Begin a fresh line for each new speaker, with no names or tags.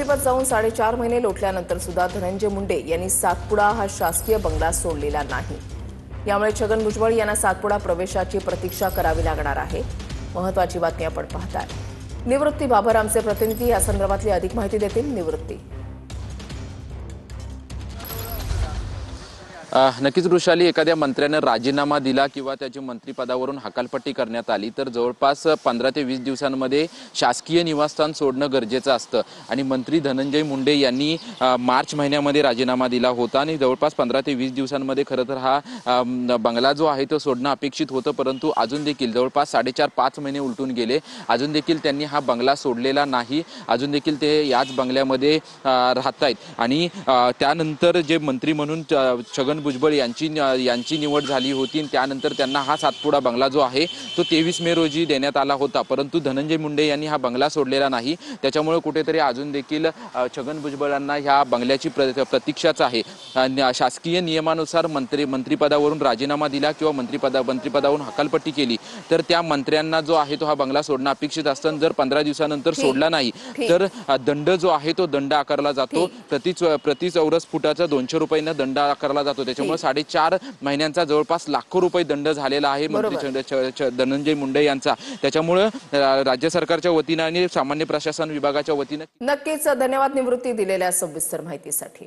मंत्रिपद जाऊन 4.5 महिने लोटल्यानंतर सुद्धा धनंजय मुंडे यांनी सातपुडा हा शासकीय बंगला सोडलेला नाही। यामुळे छगन भुजबळ यांना सातपुडा प्रवेशाची प्रतीक्षा करावी लागणार आहे। महत्त्वाची बातमी आपण पाहताय। निवृत्ती बाबर आमचे प्रतिनिधी या संदर्भातली अधिक माहिती देतील। निवृत्ती।
नक्कीच वृषाली, एखाद्या मंत्र्याने राजीनामा दिला किंवा त्याची मंत्रिपदावरून हकालपट्टी करण्यात आली तर जवळपास 15 ते 20 दिवसांमध्ये शासकीय निवासस्थान सोडणं गरजेचं असतं। आणि मंत्री धनंजय मुंडे यांनी मार्च महिन्यामध्ये राजीनामा दिला होता आणि जवळपास 15 ते 20 दिवसांमध्ये खरं तर हा बंगला जो आहे तो सोडणं अपेक्षित होतं, परंतु अजून देखील जवळपास 4.5-5 महिने उलटून गेले। अजून देखील त्यांनी हा बंगला सोडलेला नाही। अजून देखील ते याच बंगल्यामध्ये राहतायत आणि त्यानंतर जे मंत्री म्हणून छगन भुजबळ यांची निवड झाली होती। त्यानंतर त्यांना हा सातपुडा बंगला जो आहे तो 23 मे रोजी देण्यात आला होता, परंतु धनंजय मुंडे यांनी हा बंगला सोडलेला नाही। त्याच्यामुळे कुठेतरी अजून देखील छगन भुजबळांना ह्या बंगल्याची प्रतीक्षाच आहे। शासकीय नियमानुसार मंत्रिपदावरून राजीनामा दिला किंवा मंत्रिपदावरून हकालपट्टी केली तर त्या मंत्र्यांना जो आहे तो हा बंगला सोडणं अपेक्षित असतं। जर 15 दिवसानंतर सोडला नाही तर दंड जो आहे तो दंड आकारला जातो। प्रति चौरस फुटाचा 200 रुपयांना दंड आकारला जातो। त्याच्यामुळे 4.5 महिन्यांचा जवळपास लाखो रुपये दंड झालेला आहे मंत्री धनंजय मुंडे यांचा। त्याच्यामुळे राज्य सरकारच्या वतीने आणि सामान्य प्रशासन विभागाच्या वतीने
नक्कीच धन्यवाद निवृत्ती दिलेल्या सविस्तर माहितीसाठी।